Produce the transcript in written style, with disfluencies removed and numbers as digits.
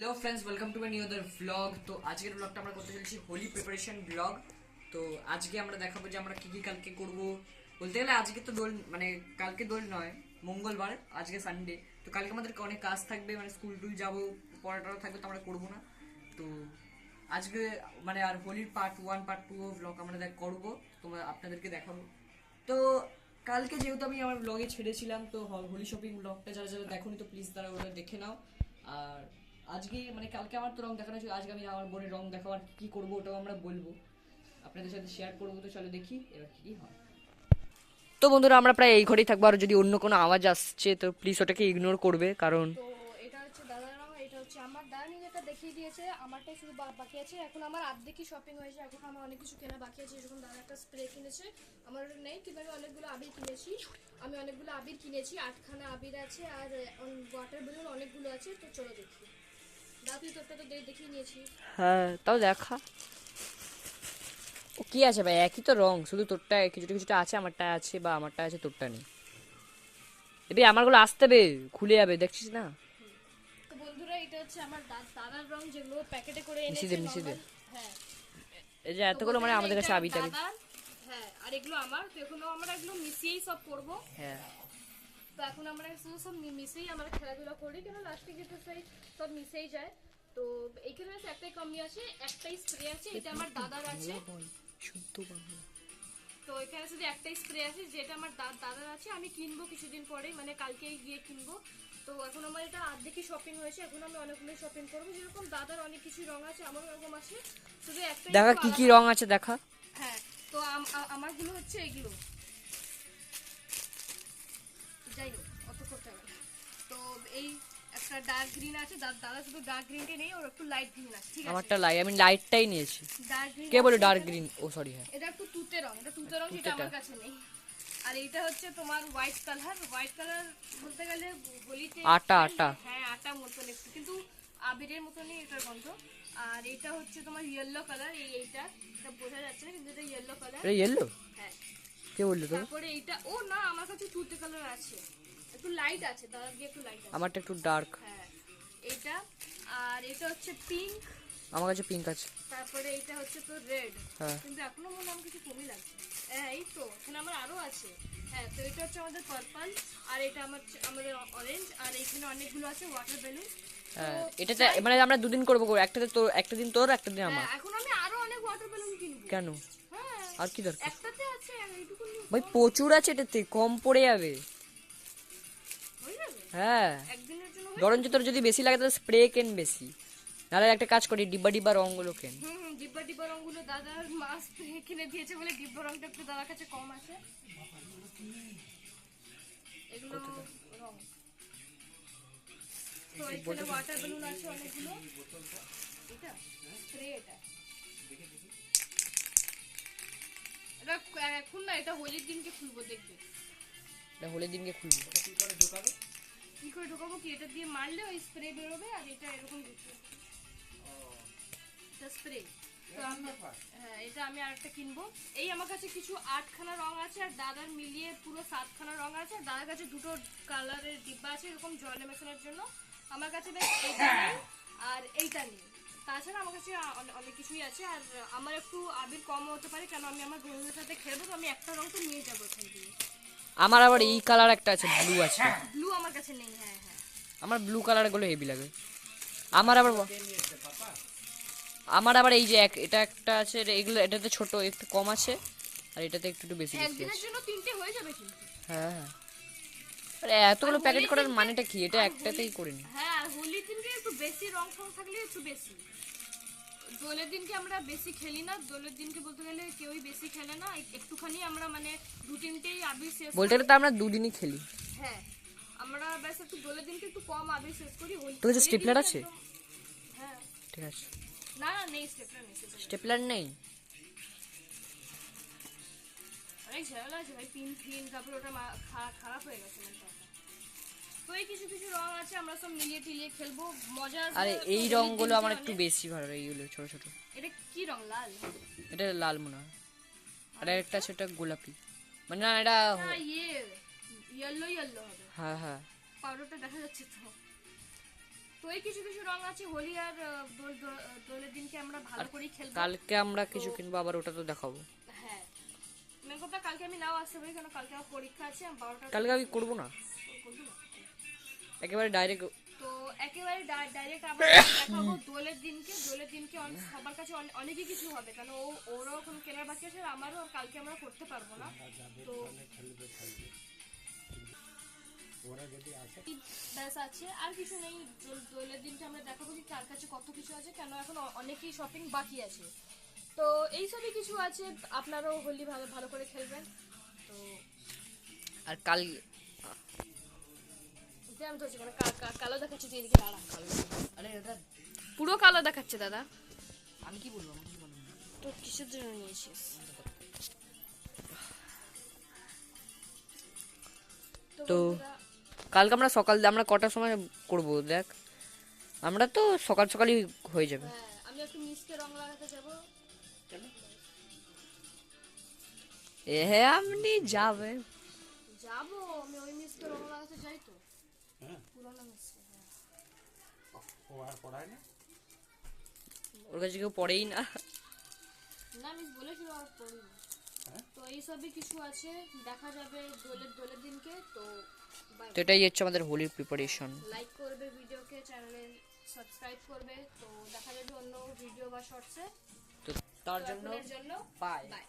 Hello friends, welcome to my new other vlog. তো আজকের ব্লগটা আমরা করতে চলেছি হোলি প্রিপারেশন ব্লগ। তো আজকে আমরা দেখাবো যে আমরা কী কী কালকে করব। বলতে গেলে আজকে তো দোল, মানে কালকে দোল নয়, মঙ্গলবার, আজকে সানডে। তো কালকে আমাদেরকে অনেক কাজ থাকবে, মানে স্কুল টুল যাবো, পড়াটাও থাকবে, তো আমরা করবো না। তো আজকে মানে আর হোলির পার্ট 1 পার্ট 2 ব্লগ আমরা করবো, তোমরা আপনাদেরকে দেখাবো। তো কালকে যেহেতু আমি আমার ব্লগে ছেড়েছিলাম, তো হোলি শপিং ব্লগটা যারা যারা দেখোনি তো প্লিজ তারা ওটা দেখে নাও। আর আজকে মানে কালকে আমার তো রং দেখানো ছিল, আজকে আমি আমার বোনের রং দেখাবো, আর কি করবো ওটাও আমরা বলবো, আপনাদের সাথে শেয়ার করবো। তো চলো দেখি এবার কি হয়। তো বন্ধুরা, আমরা প্রায় এই ঘরেই থাকবো, আর যদি অন্য কোনো আওয়াজ আসছে তো প্লিজ ওটাকে ইগনোর করবে, কারণ তো এটা হচ্ছে দাদার রং, এটা হচ্ছে আমার দাদা নিজেটা দেখিয়ে দিয়েছে, আমারটাই শুধু বাকি আছে। এখন আমার আর্ধেকই শপিং হয়েছে, এখন আমার অনেক কিছু কেনা বাকি আছে। যেরকম দাদা একটা স্প্রে কিনেছে, আমার ওটা নেই, কিন্তু আমি অনেকগুলো আবির কিনেছি। আমি অনেকগুলো আবির কিনেছি, 8খানা আবির আছে, আর ওয়াটার বেলুন অনেকগুলো আছে। তো চলো দেখি। দাদা তুই তোরটা তো দেখিয়ে নিয়েছি। হ্যাঁ তাও দেখা। ও কি আছে ভাই, একই তো রং, শুধু তোরটা কিছুটা কিছুটা আছে, আমারটা আছে, বা আমারটা আছে তোরটা নেই। এবার আমারগুলো আসতে হবে, খুলে যাবে, দেখছিস না। তো বন্ধুরা, এটা হচ্ছে আমার দাদার রং, যেগুলো প্যাকেটে করে মিশিয়ে এনেছে দে মিশিয়ে দে। নর্মাল। হ্যাঁ, এই যে তো এতগুলো বলতে মানে গেলে আমাদের এটা কাছে আবি টাবি। দাদার। হ্যাঁ, আর এগুলো আমার। তো এগুলো আমরা এগুলো মিশিয়েই সব করবো। হ্যাঁ তো এখন আমরা শুধু সব মিশেই আমরা খেলাধুলা করি, কেন লাস্টে গিয়ে তো সেই সব মিশেই যায়। তো এইখানে আছে একটাই কমি আছে, একটাই স্প্রে আছে, এটা আমার দাদার আছে। শুদ্ধ বাংলা। তো এখানে শুধু একটাই স্প্রে আছে, যেটা আমার দাদার আছে। আমি কিনবো কিছুদিন পরে, মানে কালকেই গিয়ে কিনবো। তো এখন আমার এটা আর্ধেকই শপিং হয়েছে, এখন আমি অনেকগুলো শপিং করবো। যেরকম দাদার অনেক কিছু রং আছে, আমারও এরকম আছে, শুধু একটাই দেখা একটু কি কি আলাদা। রং আছে দেখা। হ্যাঁ, তো আমারগুলো হচ্ছে এগুলো। যাই হোক, অত করতে হবে না। তো এই একটা ডার্ক গ্রিন আছে, দাদা শুধু ডার্ক গ্রিনটাই নেই, ওর একটু লাইট গ্রিন আছে, ঠিক আছে। আমারটা লাই, আমি লাইটটাই নিয়েছি। ডার্ক গ্রিন কে বলে আছে ডার্ক এখানে। গ্রিন? ও সরি, হ্যাঁ এটা একটু তুতে রং, এটা তুতে রং, সেটা তুতেটা। আমার কাছে নেই। আর এটা হচ্ছে তোমার হোয়াইট কালার। হোয়াইট কালার বলতে গেলে হোলিতে আটা আটা। হ্যাঁ, আটা মতন একটু, কিন্তু আবিরের মতনই এটার গন্ধ। আর এটা হচ্ছে তোমার ইয়েলো কালার। এইটা এটা বোঝা যাচ্ছে না, কিন্তু এটা ইয়েলো কালার। এটা ইয়েলো? হ্যাঁ। কে বললো তো? তারপরে এইটা, ও না, আমার কাছে তুতে কালার আছে, একটু লাইট আছে, দাদা দিয়ে একটু লাইট আছে। আমারটা একটু ডার্ক। হ্যাঁ, এটা। আর এটা হচ্ছে পিঙ্ক। আমার কাছে পিঙ্ক আছে। তারপরে এটা হচ্ছে তো রেড। হ্যাঁ কিন্তু এখনো মনে হয় আমার কিছু কমই লাগছে। হ্যাঁ, এই তো এখানে আমার আরো আছে। হ্যাঁ, তো এটা হচ্ছে আমাদের পার্পল। আর এটা আমাদের অরেঞ্জ। আর এখানে অনেকগুলো আছে ওয়াটার বেলুন। তো হ্যাঁ, এটাতে মানে আমরা দুদিন করবো, একটাতে তোর, একটা দিন তোর, একটা দিন হ্যাঁ, আমার। এখন আমি আরো অনেক ওয়াটার বেলুন কিনবো। কেন? হ্যাঁ, আর কি দরকার? একটাতে আছে, এইটুকু ভাই প্রচুর আছে, এটাতে কম পড়ে যাবে। হয়ে যাবে হ্যাঁ, একদিনের জন্য, হয়ে বরঞ্চ যাবে। তোর যদি বেশি লাগে তাহলে স্প্রে কেন বেশি, নাহলে একটা কাজ করি, ডিব্বা ডিব্বা রঙগুলো কেন। ডিব্বা ডিব্বা রঙগুলো দাদার মাস কিনে দিয়েছে বলে ডিব্বা রঙটা একটু দাদার কাছে কম আছে। এগুলো রং। তো এখানে ওয়াটার বেলুন আছে অনেকগুলো। এটা স্প্রে, এটা এটা এখন না, এটা হোলির দিনকে খুলবো, দেখবে। এটা হোলির দিনকে খুলবো। কি করে ঢোকাবো, কি এটা দিয়ে মারলে ওই স্প্রে বেরোবে, আর এটা এরকম ঢুকবে, এটা স্প্রে। তো হ্যাঁ, এটা আমি আরেকটা কিনবো। এই আমার কাছে কিছু 8খানা রং আছে, আর দাদার মিলিয়ে পুরো 7খানা রং আছে। আর দাদার কাছে দুটো কালারের ডিব্বা আছে, এরকম জলে মেশানোর জন্য। আমার কাছে বেশ এইটা নেই, আর এইটা নেই। তাছাড়া আমার কাছে অনেক কিছুই আছে। আর আমার একটু আবির কম হতে পারে, কেন আমি আমার বন্ধুদের সাথে খেলবো, তো আমি একটা রং তো নিয়ে যাবো এখান দিয়ে। আমার আবার এই কালার একটা আছে, ব্লু আছে। ব্লু আমার কাছে নেই। হ্যাঁ, হ্যাঁ। আমার ব্লু কালার গুলো হেভি লাগে। আমার আবার আমার আবার এই যে এটা একটা আছে, এগুলো এটাতে ছোট একটু কম আছে, আর এটাতে একটু একটু বেশি বেশি একদিনের আছে। জন্য 3টে হয়ে যাবে কিন্তু। হ্যাঁ হ্যাঁ, আরে আর এতগুলো প্যাকেট হোলির করার দিনকে, মানেটা কি? এটা একটাতেই করে নি। হ্যাঁ, আর হোলির দিনকে একটু বেশি রং ফং থাকলে একটু বেশি। দোলের দিনকে আমরা বেশি খেলি না, দোলের দিনকে বলতে গেলে কেউই বেশি খেলে না, একটুখানি আমরা মানে 2-3টেই আবির শেষ বলতে করি। গেলে তো আমরা দুদিনই খেলি। হ্যাঁ, আমরা ব্যাস একটু দোলের দিনকে একটু কম আবির শেষ করি। তোর কাছে হোলির স্টেপলার দিনকে আছে? একদম। হ্যাঁ। ঠিক আছে। না না, নেই, স্টেপলার নেই, স্টেপলার নেই। স্টেপলার নেই? অনেক ঝামেলা আছে ভাই, পিন ফিন, তারপর ওটা খারাপ হয়ে গেছে মানে টাকা। তো এই কিছু কিছু রং আছে, আমরা সব মিলিয়ে টিলিয়ে খেলবো, মজা আসবে। আরে তো এই হোলির রংগুলো দিনকে আমার একটু অনেক। বেশি ভালো, এইগুলো ছোট ছোট। এটা কি রং, লাল? এটা লাল মনে হয়, আর একটা আছে ওটা গোলাপি, মানে না এটা। না, ইয়েলো ইয়েলো হবে। হ্যাঁ হ্যাঁ। পাউডারটা দেখা যাচ্ছে তো। তো এই কিছু কিছু রং আছে হোলি আর দোলের দিনকে আমরা ভালো করে খেলবো। কালকে আমরা কিছু কিনবো, আবার ওটা তো দেখাবো। হ্যাঁ, মেন কথা কালকে আমি নাও আসতে পারি, কারণ কালকে আমার পরীক্ষা আছে। আমি 12টা কালকে আমি করবো না, একেবারে ডাইরেক্ট। তো একেবারে ডাইরেক্ট আমরা দেখাবো দোলের দিনকে। সবার কাছে অনেকই কিছু হবে, কারণ ওরাও কোনো কেনার বাকি আছে, আর আমারও। আর কালকে আমরা করতে পারবো না, তো ব্যাস আছে, আর কিছু নেই। দোলের দিনকে আমরা দেখাবো কি কার কাছে কত কিছু আছে, কেন এখন অনেকই শপিং বাকি আছে। তো এইসবই কিছু আছে, আপনারাও হোলি ভালো ভালো করে খেলবেন। তো আর কাল আমি ধরছি মানে কালো দেখাচ্ছে, তুই এদিকে দাঁড়া। আরে দাদা, পুরো কালো দেখাচ্ছে দাদা। আমি কি বলবো, আমি কি বলবো? তো কিসের জন্য নিয়েছিস? তো কালকে আমরা আমরা কটার সময় করব দেখ, আমরা তো সকাল সকালই হয়ে যাবে। হ্যাঁ, আমি একটু মিসকে রং লাগাতে যাব। আপনি যাবে? যাবো, আমি ওই মিসকে রং লাগাতে যাই তো। পুরোনো মিসকে। ও আর পড়ায় না? ওর কাছে কেউ পড়েই না। না, মিস বলেছিল আর পড়িনি। তো এইসবই কিছু আছে, দেখা যাবে দোলের দিনকে। তো তো এটাই হচ্ছে আমাদের হোলির প্রিপারেশন। লাইক করবে ভিডিওকে, চ্যানেলে সাবস্ক্রাইব করবে। তো দেখা যাবে অন্য ভিডিও বা শর্টসে। তো তার জন্য জন্য বাই। বাই।